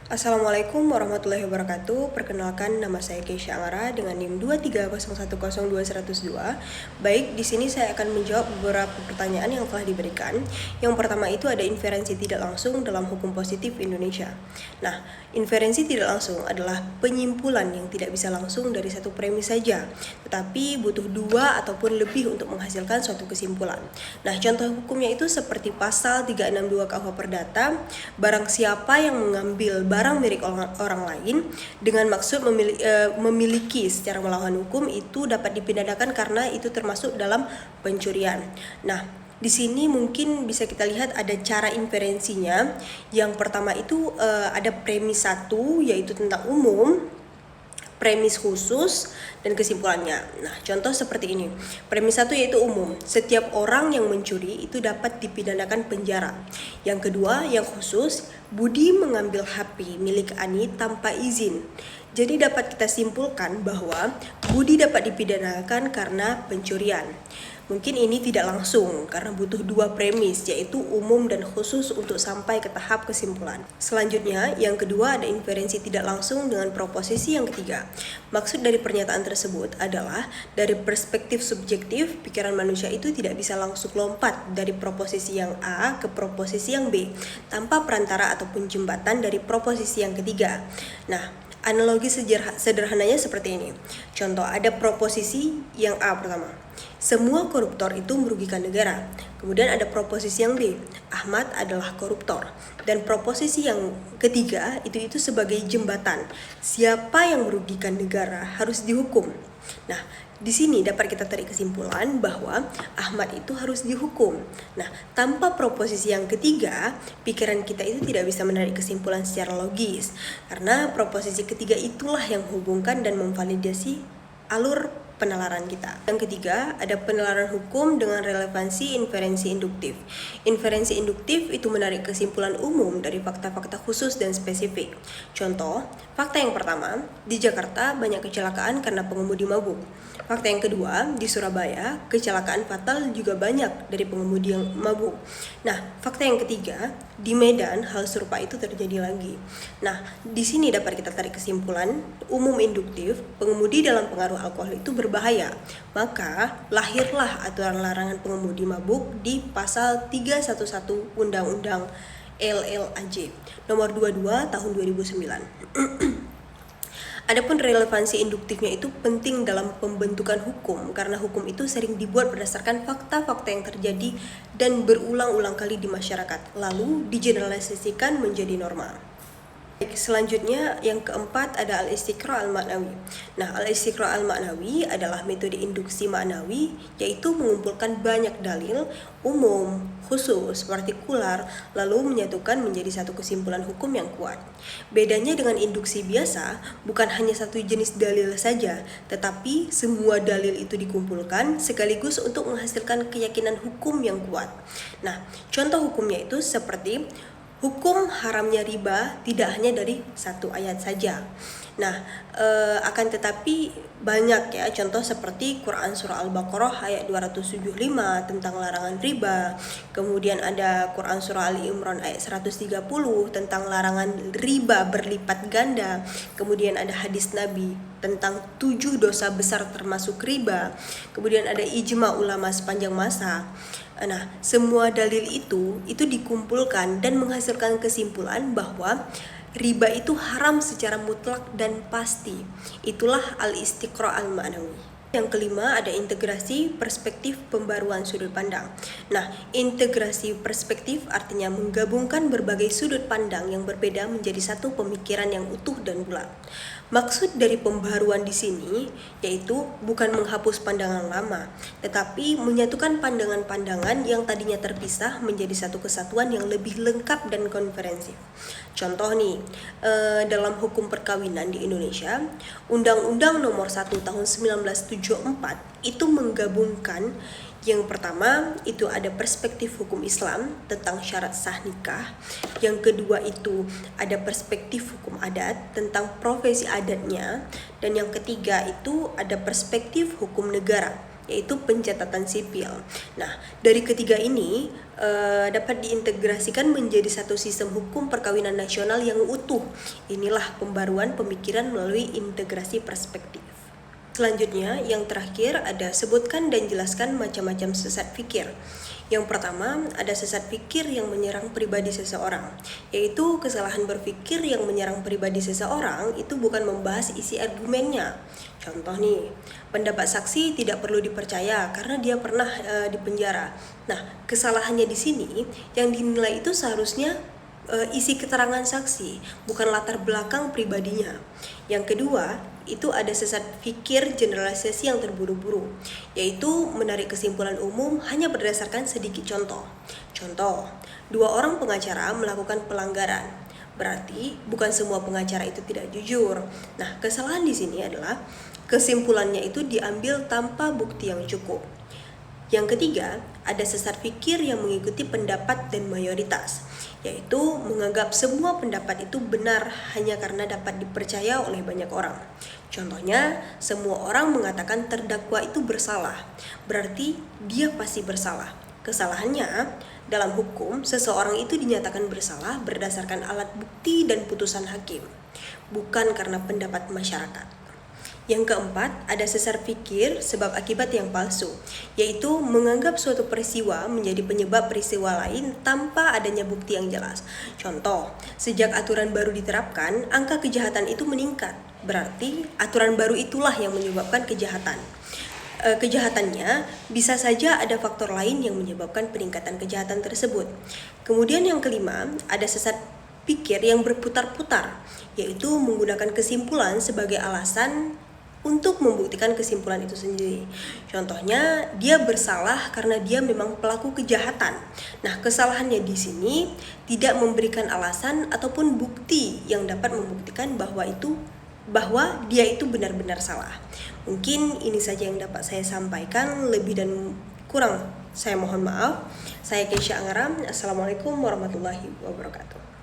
Assalamualaikum warahmatullahi wabarakatuh. Perkenalkan, nama saya Keisha Amara dengan NIM 230102102. Baik, di sini saya akan menjawab beberapa pertanyaan yang telah diberikan. Yang pertama itu ada inferensi tidak langsung dalam hukum positif Indonesia. Nah, inferensi tidak langsung adalah penyimpulan yang tidak bisa langsung dari satu premis saja, tetapi butuh dua ataupun lebih untuk menghasilkan suatu kesimpulan. Nah, contoh hukumnya itu seperti pasal 362 KUH Perdata, barang siapa yang mengambil barang milik orang lain dengan maksud memiliki secara melawan hukum itu dapat dipidanakan karena itu termasuk dalam pencurian. Nah, di sini mungkin bisa kita lihat ada cara inferensinya. Yang pertama itu ada premis 1 yaitu tentang umum, premis khusus, dan kesimpulannya. Nah, contoh seperti ini. Premis 1 yaitu umum. Setiap orang yang mencuri itu dapat dipidanakan penjara. Yang kedua, yang khusus, Budi mengambil HP milik Ani tanpa izin. Jadi dapat kita simpulkan bahwa Budi dapat dipidanakan karena pencurian. Mungkin ini tidak langsung karena butuh dua premis yaitu umum dan khusus untuk sampai ke tahap kesimpulan. Selanjutnya, yang kedua ada inferensi tidak langsung dengan proposisi yang ketiga. Maksud dari pernyataan tersebut adalah dari perspektif subjektif, pikiran manusia itu tidak bisa langsung lompat dari proposisi yang A ke proposisi yang B tanpa perantara ataupun jembatan dari proposisi yang ketiga. Nah, analogi sederhananya seperti ini. Contoh, ada proposisi yang A pertama. Semua koruptor itu merugikan negara. Kemudian ada proposisi yang B, Ahmad adalah koruptor. Dan proposisi yang ketiga itu sebagai jembatan. Siapa yang merugikan negara harus dihukum. Nah, di sini dapat kita tarik kesimpulan bahwa Ahmad itu harus dihukum. Nah, tanpa proposisi yang ketiga, pikiran kita itu tidak bisa menarik kesimpulan secara logis. Karena proposisi ketiga itulah yang menghubungkan dan memvalidasi alur penalaran kita. Yang ketiga, ada penalaran hukum dengan relevansi inferensi induktif. Inferensi induktif itu menarik kesimpulan umum dari fakta-fakta khusus dan spesifik. Contoh, fakta yang pertama, di Jakarta banyak kecelakaan karena pengemudi mabuk. Fakta yang kedua, di Surabaya kecelakaan fatal juga banyak dari pengemudi yang mabuk. Nah, fakta yang ketiga, di Medan hal serupa itu terjadi lagi. Nah, di sini dapat kita tarik kesimpulan umum induktif, pengemudi dalam pengaruh alkohol itu berbahaya. Maka lahirlah aturan larangan pengemudi mabuk di pasal 311 Undang-Undang LLAJ nomor 22 tahun 2009. Adapun relevansi induktifnya itu penting dalam pembentukan hukum karena hukum itu sering dibuat berdasarkan fakta-fakta yang terjadi dan berulang-ulang kali di masyarakat, lalu digeneralisasikan menjadi norma. Selanjutnya yang keempat ada al-istiqra' al-maknawi. Nah, al-istiqra' al-maknawi adalah metode induksi maknawi yaitu mengumpulkan banyak dalil umum, khusus, partikular lalu menyatukan menjadi satu kesimpulan hukum yang kuat. Bedanya dengan induksi biasa, bukan hanya satu jenis dalil saja, tetapi semua dalil itu dikumpulkan sekaligus untuk menghasilkan keyakinan hukum yang kuat. Nah, contoh hukumnya itu seperti hukum haramnya riba tidak hanya dari satu ayat saja. Nah, akan tetapi banyak ya contoh seperti Quran surah Al-Baqarah ayat 275 tentang larangan riba. Kemudian ada Quran surah Ali Imran ayat 130 tentang larangan riba berlipat ganda. Kemudian ada hadis Nabi tentang 7 dosa besar termasuk riba. Kemudian ada ijma ulama sepanjang masa. Nah, semua dalil itu dikumpulkan dan menghasilkan kesimpulan bahwa riba itu haram secara mutlak dan pasti. Itulah al-istiqra' al-ma'nawi. Yang kelima ada integrasi perspektif pembaruan sudut pandang. Nah, integrasi perspektif artinya menggabungkan berbagai sudut pandang yang berbeda menjadi satu pemikiran yang utuh dan bulat. Maksud dari pembaruan di sini yaitu bukan menghapus pandangan lama, tetapi menyatukan pandangan-pandangan yang tadinya terpisah menjadi satu kesatuan yang lebih lengkap dan konferensif. Contoh nih, dalam hukum perkawinan di Indonesia, Undang-Undang Nomor 1 Tahun 1974 itu menggabungkan yang pertama itu ada perspektif hukum Islam tentang syarat sah nikah. Yang kedua itu ada perspektif hukum adat tentang profesi adatnya. Dan yang ketiga itu ada perspektif hukum negara yaitu pencatatan sipil. Nah, dari ketiga ini dapat diintegrasikan menjadi satu sistem hukum perkawinan nasional yang utuh. Inilah pembaruan pemikiran melalui integrasi perspektif. Selanjutnya, yang terakhir ada sebutkan dan jelaskan macam-macam sesat fikir. Yang pertama, ada sesat fikir yang menyerang pribadi seseorang, yaitu kesalahan berpikir yang menyerang pribadi seseorang itu bukan membahas isi argumennya. Contoh nih, pendapat saksi tidak perlu dipercaya karena dia pernah dipenjara. Nah, kesalahannya di sini yang dinilai itu seharusnya isi keterangan saksi, bukan latar belakang pribadinya. Yang kedua, itu ada sesat fikir generalisasi yang terburu-buru, yaitu menarik kesimpulan umum hanya berdasarkan sedikit contoh. Contoh, 2 orang pengacara melakukan pelanggaran, berarti bukan semua pengacara itu tidak jujur. Nah, kesalahan di sini adalah kesimpulannya itu diambil tanpa bukti yang cukup. Yang ketiga, ada sesat fikir yang mengikuti pendapat dan mayoritas, yaitu menganggap semua pendapat itu benar hanya karena dapat dipercaya oleh banyak orang. Contohnya, semua orang mengatakan terdakwa itu bersalah, berarti dia pasti bersalah. Kesalahannya, dalam hukum, seseorang itu dinyatakan bersalah berdasarkan alat bukti dan putusan hakim, bukan karena pendapat masyarakat. Yang keempat, ada sesat fikir sebab akibat yang palsu, yaitu menganggap suatu peristiwa menjadi penyebab peristiwa lain tanpa adanya bukti yang jelas. Contoh, sejak aturan baru diterapkan, angka kejahatan itu meningkat. Berarti aturan baru itulah yang menyebabkan kejahatan. Kejahatannya bisa saja ada faktor lain yang menyebabkan peningkatan kejahatan tersebut. Kemudian yang kelima, ada sesat pikir yang berputar-putar, yaitu menggunakan kesimpulan sebagai alasan untuk membuktikan kesimpulan itu sendiri. Contohnya, dia bersalah karena dia memang pelaku kejahatan. Nah, kesalahannya di sini tidak memberikan alasan ataupun bukti yang dapat membuktikan bahwa dia itu benar-benar salah. Mungkin ini saja yang dapat saya sampaikan, lebih dan kurang saya mohon maaf. Saya Keisha Angaram. Assalamualaikum warahmatullahi wabarakatuh.